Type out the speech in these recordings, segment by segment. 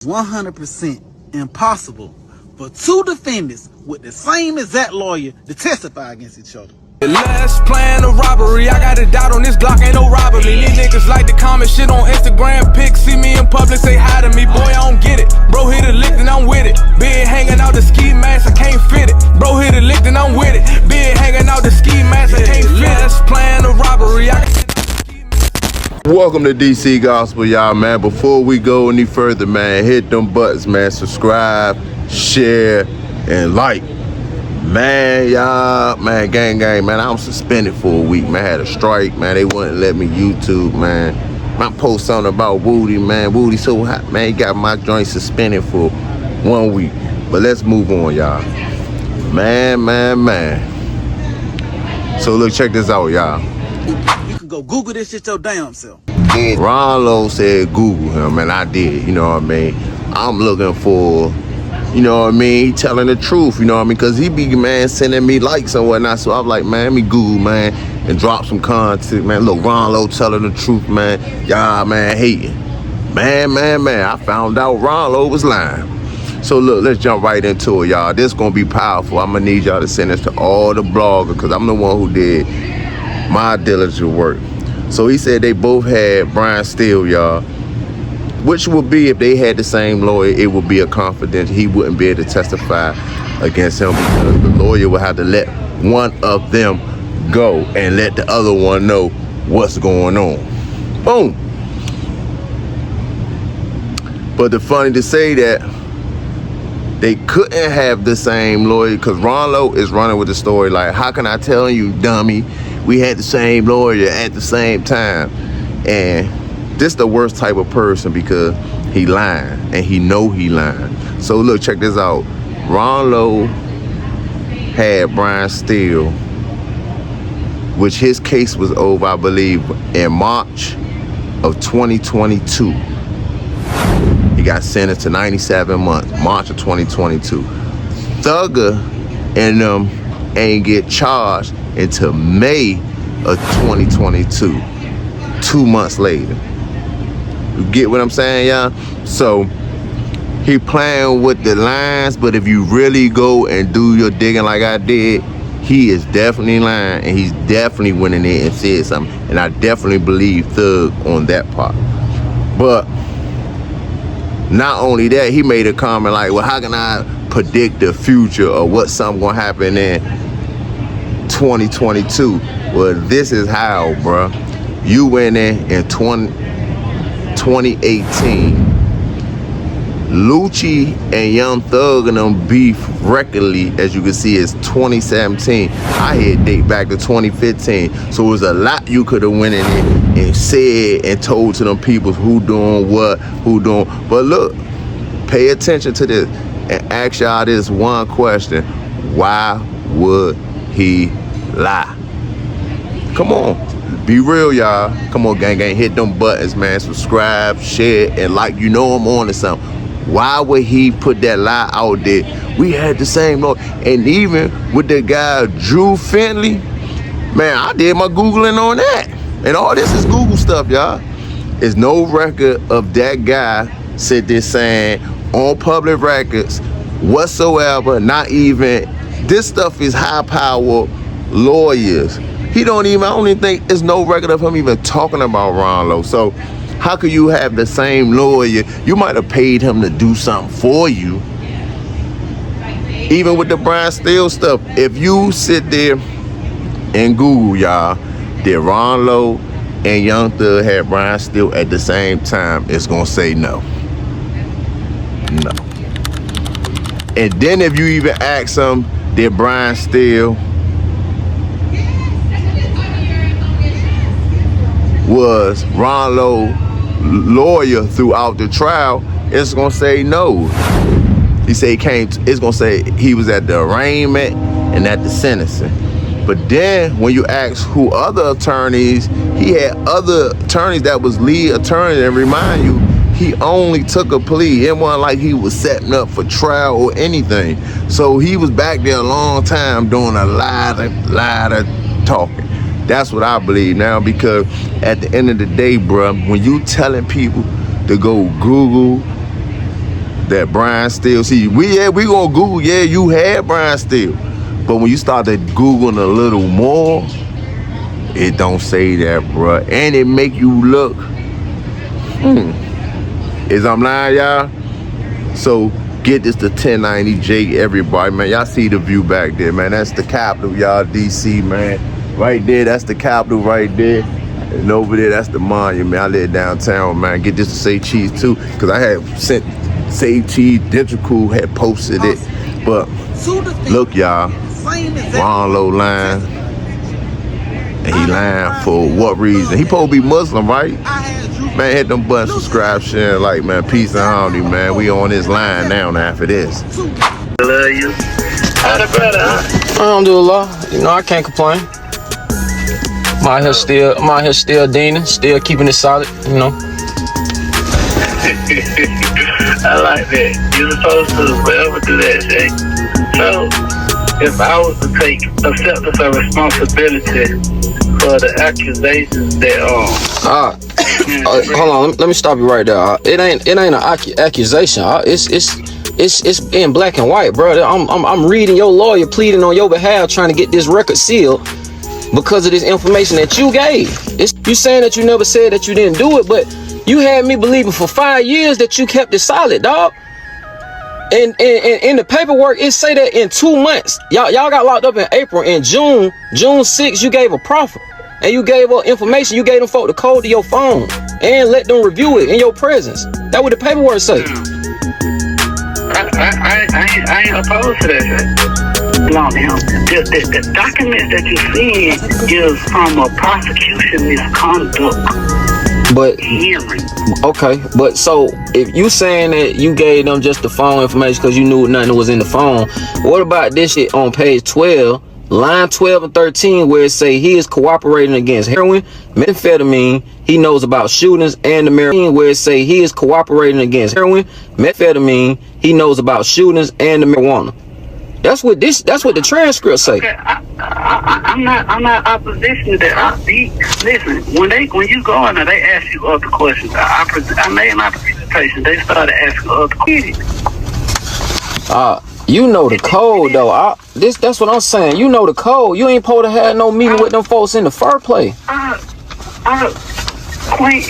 100% impossible for two defendants with the same exact lawyer to testify against each other. Let's plan a robbery. I got a doubt on this Glock, ain't no robbery. These niggas like to comment shit on Instagram pics. See me in public, say hi to me. Boy, I don't get it. Bro hit a lick and I'm with it. Been hanging out the ski mask, I can't fit it. Bro hit a lick and I'm with it. Been hanging out the ski mask, I can't fit it. Let's plan a robbery. Welcome to DC Gospel, y'all, man. Before we go any further, man, hit them buttons, man. Subscribe, share, and like. Man, y'all, man, gang, man, I'm suspended for a week, man. I had a strike, man. They wouldn't let me YouTube, man. I post something about Woody, man. Woody so hot, man. He got my joint suspended for 1 week. But let's move on, y'all. Man. So look, check this out, y'all. You can go Google this shit your damn self. Ralo said Google him, and I did, you know what I mean? I'm looking for, you know what I mean, he telling the truth, you know what I mean? Because he be, man, sending me likes and whatnot. So I'm like, man, let me Google, man, and drop some content, man. Look, Ralo telling the truth, man. Y'all, man, hating. Man. I found out Ralo was lying. So look, let's jump right into it, y'all. This gonna be powerful. I'm gonna need y'all to send this to all the bloggers because I'm the one who did my diligent work. So he said they both had Brian Steele, y'all. Which would be, if they had the same lawyer, it would be a confidential. He wouldn't be able to testify against him because the lawyer would have to let one of them go and let the other one know what's going on. Boom. But the funny to say that they couldn't have the same lawyer because Ralo is running with the story like, how can I tell you, dummy? We had the same lawyer at the same time. And this the worst type of person because he lying and he know he lying. So look, check this out. Ralo had Brian Steele, which his case was over, I believe, in March of 2022. He got sentenced to 97 months, March of 2022. Thugger and them ain't get charged until May of 2022, 2 months later. You get what I'm saying, y'all? So he playing with the lines, but if you really go and do your digging like I did, he is definitely lying, and he's definitely went in there and said something. And I definitely believe Thug on that part. But not only that, he made a comment like, well, how can I predict the future or what something gonna happen in 2022? Well, this is how, bruh. You went in 2018. Lucci and Young Thug and them beef regularly, as you can see, is 2017. I had date back to 2015. So it was a lot you could have went in there and said and told to them people who doing what, who doing. But look, pay attention to this and ask y'all this one question. Why would he lie? Come on. Be real, y'all. Come on, gang. Hit them buttons, man. Subscribe, share, and like. You know I'm on to something. Why would he put that lie out there? We had the same law. And even with the guy, Drew Finley, man, I did my Googling on that. And all this is Google stuff, y'all. There's no record of that guy sit there saying on public records whatsoever, not even. This stuff is high-power lawyers. I don't even think there's no record of him even talking about Ralo. So how could you have the same lawyer? You might have paid him to do something for you. Even with the Brian Steele stuff, if you sit there and Google, y'all, that Ralo and Young Thug had Brian Steele at the same time, it's gonna say no. No. And then if you even ask them, did Brian Steele was Ralo lawyer throughout the trial, it's gonna say no. He said he came, it's gonna say he was at the arraignment and at the sentencing. But then when you ask who other attorneys, he had other attorneys that was lead attorney, and remind you, he only took a plea. It wasn't like he was setting up for trial or anything. So he was back there a long time doing a lot of talking. That's what I believe now, because at the end of the day, bruh, when you telling people to go Google that Brian Steele. See, we gonna Google, yeah, you had Brian Steele. But when you start to Googling a little more, it don't say that, bruh. And it make you look, Is I'm lying, y'all? So get this to 1090J, everybody, man. Y'all see the view back there, man. That's the Capitol, y'all, DC, man. Right there, that's the Capitol right there. And over there, that's the monument. I live downtown, man. Get this to Say Cheese, too. Because I had sent Say Cheese, Dentrical had posted it. But look, y'all. Ralo lying. And he lying for what reason? He supposed to be Muslim, right? Man, hit them buttons, subscribe, share, like, man. Peace and harmony, man. We on this line now after this. Love you. How the brother, huh? Alhamdulillah. You know, I can't complain. I'm out here still deaning, still keeping it solid, you know. I like that. You're supposed to forever do that, Jay. So, if I was to take acceptance of responsibility for the accusations that hold on, let me stop you right there. It ain't an accusation. It's in black and white, bro. I'm reading your lawyer pleading on your behalf, trying to get this record sealed because of this information that you gave. You saying that you never said that you didn't do it, but you had me believing for 5 years that you kept it solid, dog. And in the paperwork, it say that in 2 months, y'all got locked up in April. In June 6th, you gave a proffer. And you gave up information. You gave them folk the code to your phone and let them review it in your presence. That's what the paperwork say. I ain't opposed to that. No, the documents that you're seeing is from a prosecution misconduct. But hearing. Okay, but so if you saying that you gave them just the phone information because you knew nothing was in the phone, what about this shit on page 12? Line 12 and 13, where it say he is cooperating against heroin, methamphetamine, he knows about shootings, and the marijuana, where it say he is cooperating against heroin, methamphetamine, he knows about shootings, and the marijuana. That's what the transcript say. Okay, I'm not opposition to that. Listen, when you go in there, they ask you other questions. I made my presentation. They started asking other questions. You know the code though. That's what I'm saying. You know the code. You ain't supposed to have no meeting with them folks in the first place. Queen,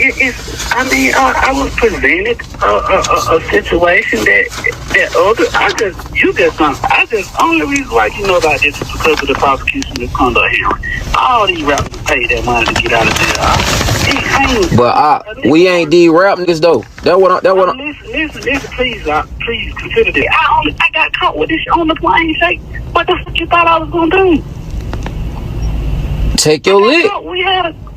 I was presented a situation that only reason why you know about this is because of the prosecution misconduct hearing. All these rappers pay that money to get out of jail. But we ain't these rap niggas though. Listen, please consider this. I got caught with this on the plane. Say, what the fuck you thought I was gonna do? Take your lick.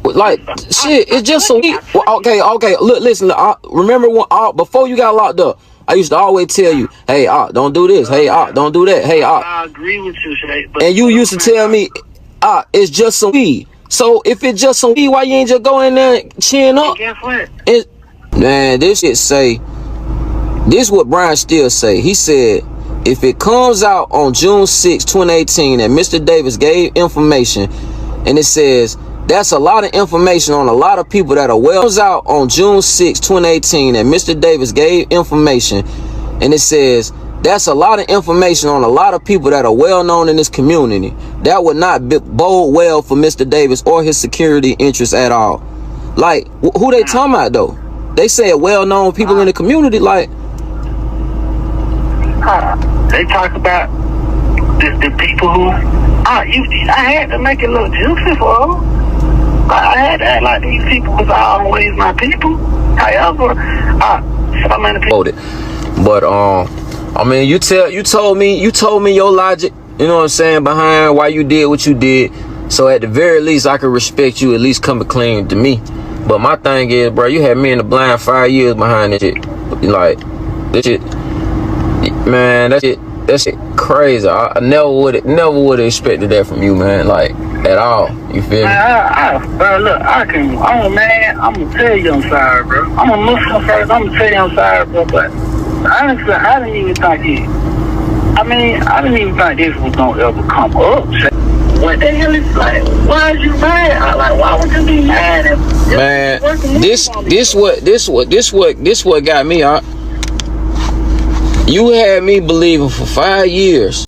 Like shit, it's just so okay. Look, listen. Remember when before you got locked up, I used to always tell you, "Hey, don't do this. Hey, don't do that. Hey, I agree with you, Shay. And you used to tell me, it's just some weed. So if it's just some weed, why you ain't just go in there and chin up? Guess what? Man, this shit say. This what Brian Steele say. He said, if it comes out on June 6, 2018, that Mr. Davis gave information, and it says. That's a lot of information on a lot of people that are well out on June 6, 2018, that Mr. Davis gave information. And it says, that's a lot of information on a lot of people that are well known in this community. That would not bode well for Mr. Davis or his security interests at all. Like, who they talking about though? They say well known people in the community, like. They talk about the people who, I had to make it look juicy for them. I had to act like these people was always my people. However, so many people. But I mean, you told me your logic. You know what I'm saying, behind why you did what you did. So at the very least, I could respect you. At least coming clean to me. But my thing is, bro, you had me in the blind 5 years behind this shit. Like this shit, man. That shit crazy. I never would have expected that from you, man. Like. At all, you feel me? Bro, look, I'm gonna tell you I'm sorry, bro. I'm a Muslim first, I'm gonna tell you I'm sorry, bro, but honestly, I didn't even think I didn't even think this was gonna ever come up. What the hell is like, why is you mad? Why would you be mad if man, this what got me out. You had me believing for 5 years